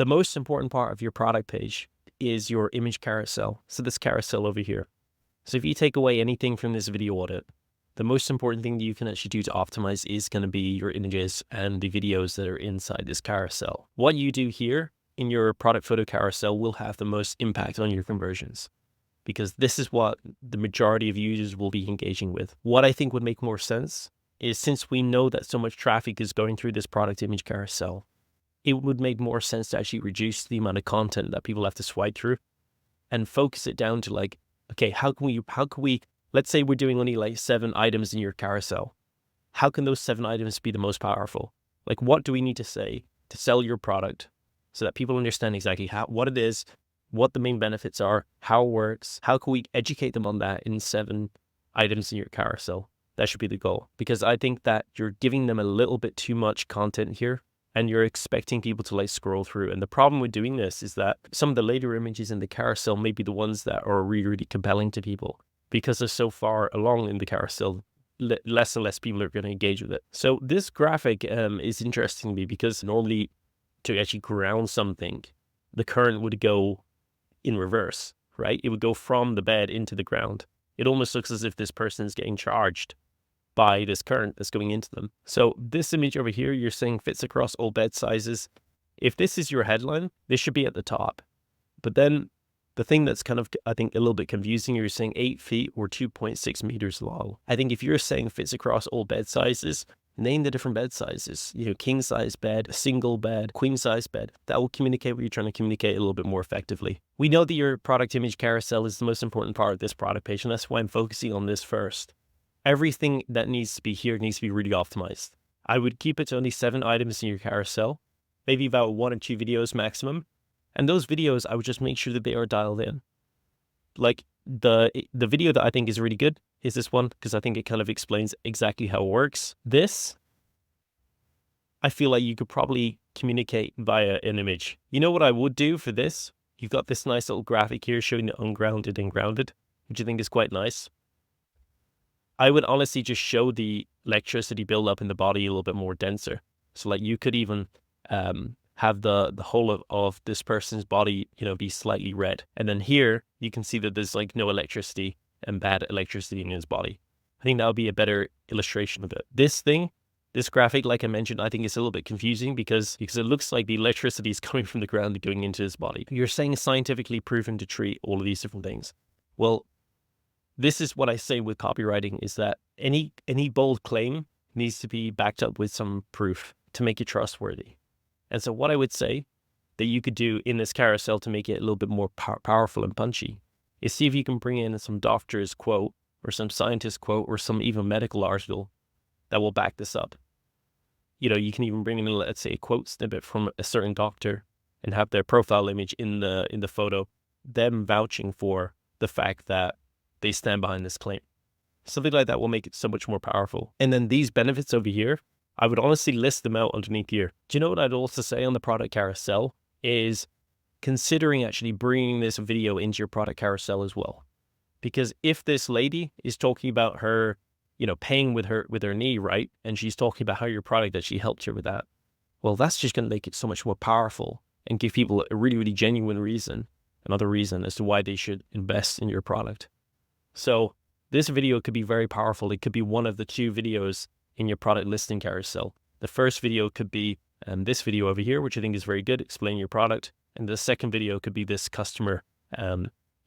The most important part of your product page is your image carousel. So this carousel over here. So if you take away anything from this video audit, the most important thing that you can actually do to optimize is going to be your images and the videos that are inside this carousel. What you do here in your product photo carousel will have the most impact on your conversions, because this is what the majority of users will be engaging with. What I think would make more sense is, since we know that so much traffic is going through this product image carousel, it would make more sense to actually reduce the amount of content that people have to swipe through and focus it down to like, okay, how can we, let's say we're doing only like 7 items in your carousel. How can those 7 items be the most powerful? Like, what do we need to say to sell your product so that people understand exactly what it is, what the main benefits are, how it works? How can we educate them on that in 7 items in your carousel? That should be the goal, because I think that you're giving them a little bit too much content here and you're expecting people to like scroll through. And the problem with doing this is that some of the later images in the carousel may be the ones that are really, really compelling to people, because they're so far along in the carousel, less and less people are going to engage with it. So this graphic is interesting to me, because normally to actually ground something, the current would go in reverse, right? It would go from the bed into the ground. It almost looks as if this person is getting charged by this current that's going into them. So this image over here, you're saying fits across all bed sizes. If this is your headline, this should be at the top. But then the thing that's kind of, I think, a little bit confusing, you're saying 8 feet or 2.6 meters long. I think if you're saying fits across all bed sizes, name the different bed sizes. You know, king size bed, single bed, queen size bed. That will communicate what you're trying to communicate a little bit more effectively. We know that your product image carousel is the most important part of this product page, and that's why I'm focusing on this first. Everything that needs to be here needs to be really optimized. I would keep it to only 7 items in your carousel, maybe about 1 or 2 videos maximum. And those videos, I would just make sure that they are dialed in. Like the video that I think is really good is this one, because I think it kind of explains exactly how it works. This, I feel like you could probably communicate via an image. You know what I would do for this? You've got this nice little graphic here showing the ungrounded and grounded, which I think is quite nice. I would honestly just show the electricity buildup in the body a little bit more denser. So like you could even have the whole of this person's body, you know, be slightly red. And then here you can see that there's like no electricity and bad electricity in his body. I think that would be a better illustration of it. This graphic, like I mentioned, I think is a little bit confusing because it looks like the electricity is coming from the ground and going into his body. You're saying scientifically proven to treat all of these different things. Well, this is what I say with copywriting, is that any bold claim needs to be backed up with some proof to make it trustworthy. And so what I would say that you could do in this carousel to make it a little bit more powerful and punchy is see if you can bring in some doctor's quote or some scientist quote or some even medical article that will back this up. You know, you can even bring in, let's say, a quote snippet from a certain doctor and have their profile image in the photo, them vouching for the fact that they stand behind this claim. Something like that will make it so much more powerful. And then these benefits over here, I would honestly list them out underneath here. Do you know what I'd also say on the product carousel is considering actually bringing this video into your product carousel as well? Because if this lady is talking about her, you know, paying with her knee, right? And she's talking about how your product actually helped her with that. Well, that's just going to make it so much more powerful and give people a really, really genuine reason, another reason as to why they should invest in your product. So this video could be very powerful. It could be one of the 2 videos in your product listing carousel. The first video could be this video over here, which I think is very good, explaining your product. And the second video could be this customer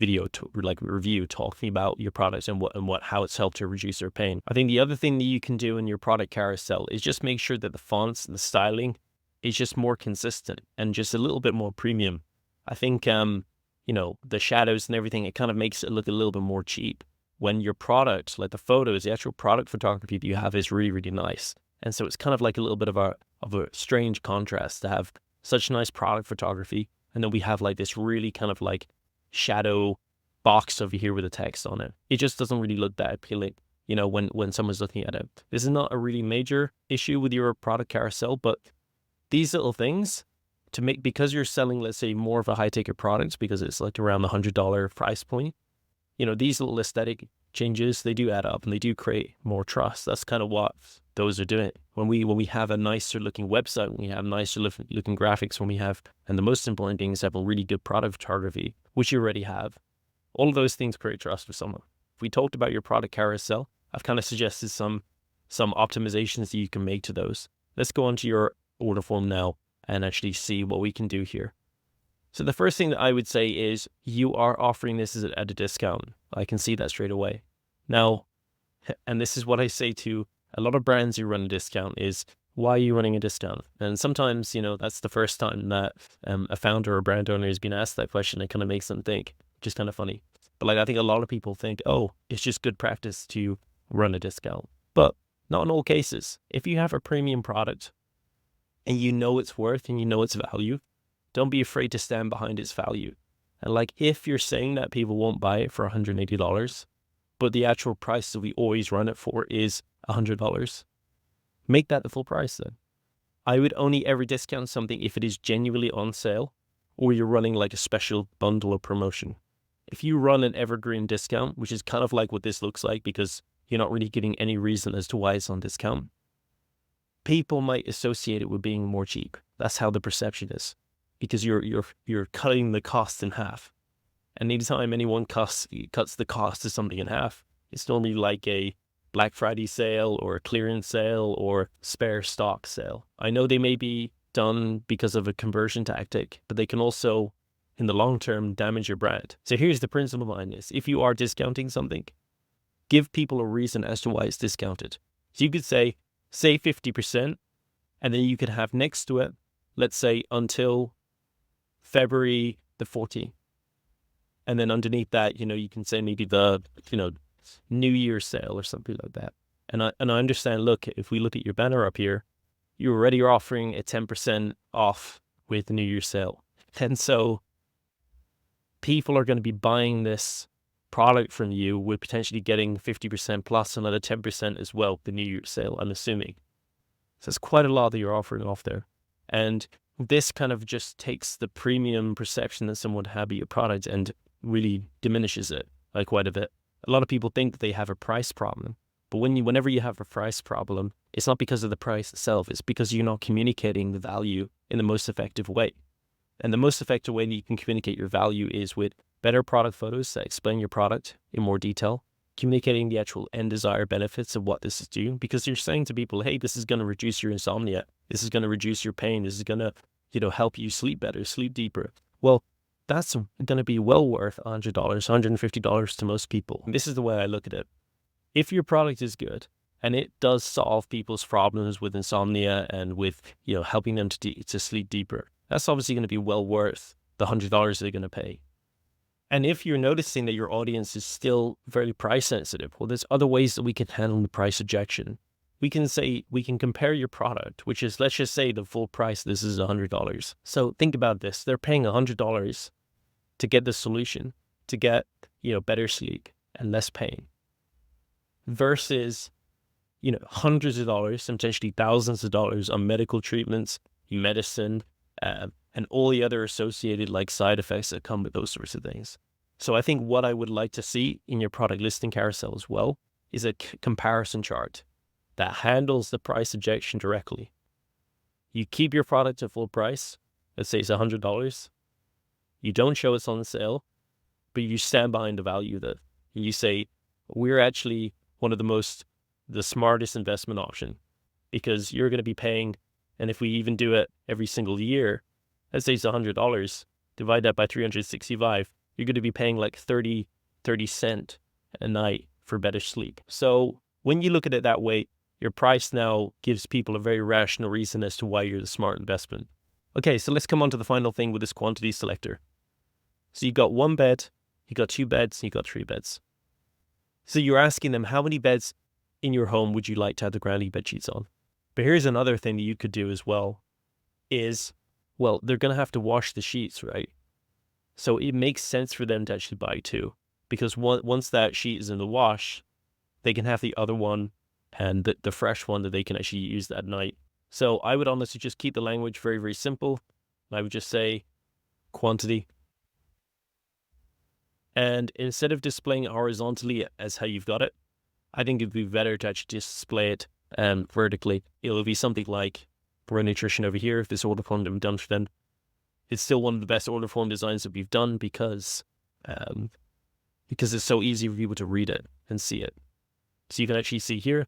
video, like review, talking about your product and how it's helped to reduce their pain. I think the other thing that you can do in your product carousel is just make sure that the fonts and the styling is just more consistent and just a little bit more premium. I think you know, the shadows and everything, it kind of makes it look a little bit more cheap when your product, like the photos, the actual product photography that you have is really, really nice. And so it's kind of like a little bit of a strange contrast to have such nice product photography, and then we have like this really kind of like shadow box over here with a text on it. It just doesn't really look that appealing, you know, when someone's looking at it. This is not a really major issue with your product carousel, but these little things to make, because you're selling, let's say, more of a high ticket product, because it's like around the $100 price point, you know, these little aesthetic changes, they do add up and they do create more trust. That's kind of what those are doing. When we have a nicer looking website, when we have nicer looking graphics, and the most important thing is have a really good product photography, which you already have. All of those things create trust with someone. If we talked about your product carousel, I've kind of suggested some optimizations that you can make to those. Let's go onto your order form now and actually see what we can do here. So the first thing that I would say is you are offering this at a discount. I can see that straight away. Now, and this is what I say to a lot of brands who run a discount is, why are you running a discount? And sometimes, that's the first time that a founder or brand owner has been asked that question. It kind of makes them think, which is kind of funny. But I think a lot of people think, oh, it's just good practice to run a discount. But not in all cases. If you have a premium product and you know its worth and you know its value, don't be afraid to stand behind its value. And if you're saying that people won't buy it for $180, but the actual price that we always run it for is $100, make that the full price then. I would only ever discount something if it is genuinely on sale or you're running a special bundle or promotion. If you run an evergreen discount, which is kind of like what this looks like because you're not really giving any reason as to why it's on discount, people might associate it with being more cheap. That's how the perception is, because you're cutting the cost in half. And anytime anyone cuts the cost of something in half, it's normally like a Black Friday sale or a clearance sale or spare stock sale. I know they may be done because of a conversion tactic, but they can also, in the long term, damage your brand. So here's the principle behind this. If you are discounting something, give people a reason as to why it's discounted. So you could say 50%, and then you could have next to it, let's say until February the 14th. And then underneath that, you can say maybe the, New Year's sale or something like that. And I understand, look, if we look at your banner up here, you already are offering a 10% off with the New Year's sale. And so people are going to be buying this product from you with potentially getting 50% plus another 10% as well, the New Year's sale, I'm assuming. So it's quite a lot that you're offering off there. And this kind of just takes the premium perception that someone would have of your product and really diminishes it quite a bit. A lot of people think that they have a price problem, but whenever you have a price problem, it's not because of the price itself. It's because you're not communicating the value in the most effective way. And the most effective way that you can communicate your value is with better product photos that explain your product in more detail, communicating the actual end desired benefits of what this is doing, because you're saying to people, hey, this is going to reduce your insomnia. This is going to reduce your pain. This is going to, help you sleep better, sleep deeper. Well, that's going to be well worth $100, $150 to most people. And this is the way I look at it. If your product is good and it does solve people's problems with insomnia and with, helping them to sleep deeper, that's obviously going to be well worth the $100 they're going to pay. And if you're noticing that your audience is still very price sensitive, well, there's other ways that we can handle the price objection. We can compare your product, which is, let's just say the full price, this is $100. So think about this. They're paying $100 to get the solution, to get, better sleep and less pain, versus, hundreds of dollars, potentially thousands of dollars on medical treatments, medicine, and all the other associated side effects that come with those sorts of things. So I think what I would like to see in your product listing carousel as well is a comparison chart that handles the price objection directly. You keep your product at full price, let's say it's $100. You don't show it's on sale, but you stand behind the value of it. You say, we're actually one of the smartest investment option, because you're going to be paying, and if we even do it every single year, let's say it's $100, divide that by 365, you're going to be paying 30 cents a night for better sleep. So when you look at it that way, your price now gives people a very rational reason as to why you're the smart investment. Okay, so let's come on to the final thing with this quantity selector. So you got one bed, you got two beds, you got three beds. So you're asking them, how many beds in your home would you like to have the granny bed sheets on? But here's another thing that you could do as well is, well, they're going to have to wash the sheets, right? So it makes sense for them to actually buy two, because once that sheet is in the wash, they can have the other one and the fresh one that they can actually use that night. So I would honestly just keep the language very, very simple. I would just say quantity. And instead of displaying horizontally as how you've got it, I think it'd be better to actually display it vertically. It'll be something like for nutrition over here, if this order form that we've done for them, it's still one of the best order form designs that we've done because it's so easy for people to read it and see it. So you can actually see here,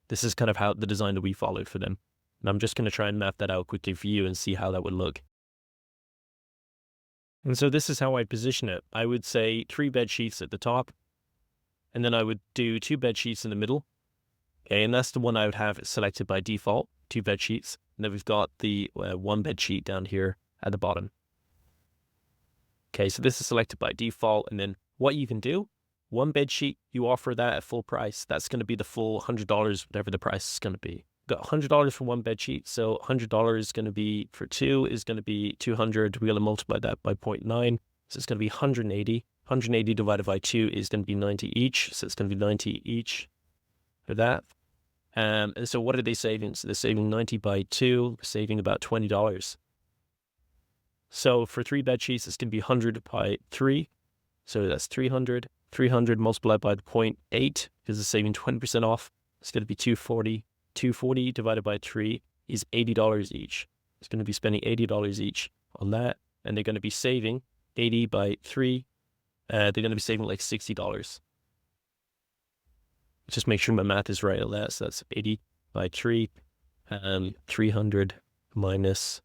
this is kind of how the design that we followed for them. And I'm just going to try and map that out quickly for you and see how that would look. And so this is how I position it. I would say 3 bed sheets at the top, and then I would do 2 bed sheets in the middle. Okay, and that's the one I would have selected by default, 2 bed sheets. And then we've got the 1 bed sheet down here at the bottom. Okay, so this is selected by default, and then what you can do, 1 bed sheet, you offer that at full price. That's going to be the full $100, whatever the price is going to be. Got $100 for 1 bed sheet, so $100 is going to be for 2 is going to be 200. We're going to multiply that by 0.9, so it's going to be 180. 180 divided by 2 is going to be 90 each, so it's going to be 90 each for that. And so what are they saving? So they're saving 90 by 2, saving about $20. So for 3 bed sheets, it's going to be 100 by 3, so that's 300. 300 multiplied by the 0.8 because it's saving 20% off. It's going to be 240. 240 divided by 3 is $80 each. It's going to be spending $80 each on that, and they're going to be saving 80 by 3. They're going to be saving like $60. Just make sure my math is right on that. So that's 80 by 3, 300 minus,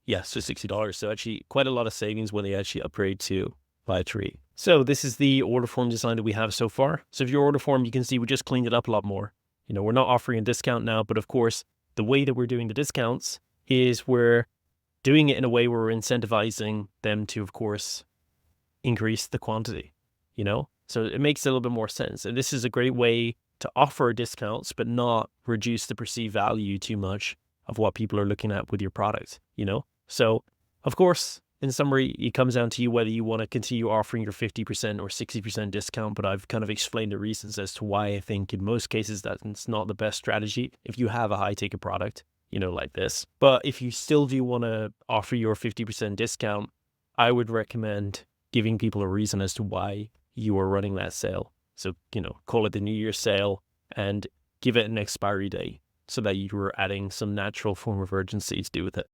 yeah, so $60. So actually quite a lot of savings when they actually upgrade to by 3. So this is the order form design that we have so far. So if your order form, you can see we just cleaned it up a lot more. You know, we're not offering a discount now, but of course, the way that we're doing the discounts is we're doing it in a way where we're incentivizing them to, of course, increase the quantity, you know? So it makes a little bit more sense. And this is a great way to offer discounts, but not reduce the perceived value too much of what people are looking at with your product, you know? So, of course, in summary, it comes down to you whether you want to continue offering your 50% or 60% discount, but I've kind of explained the reasons as to why I think in most cases that it's not the best strategy if you have a high-ticket product, you know, like this. But if you still do want to offer your 50% discount, I would recommend giving people a reason as to why you are running that sale. So, you know, call it the New Year's sale and give it an expiry date so that you are adding some natural form of urgency to do with it.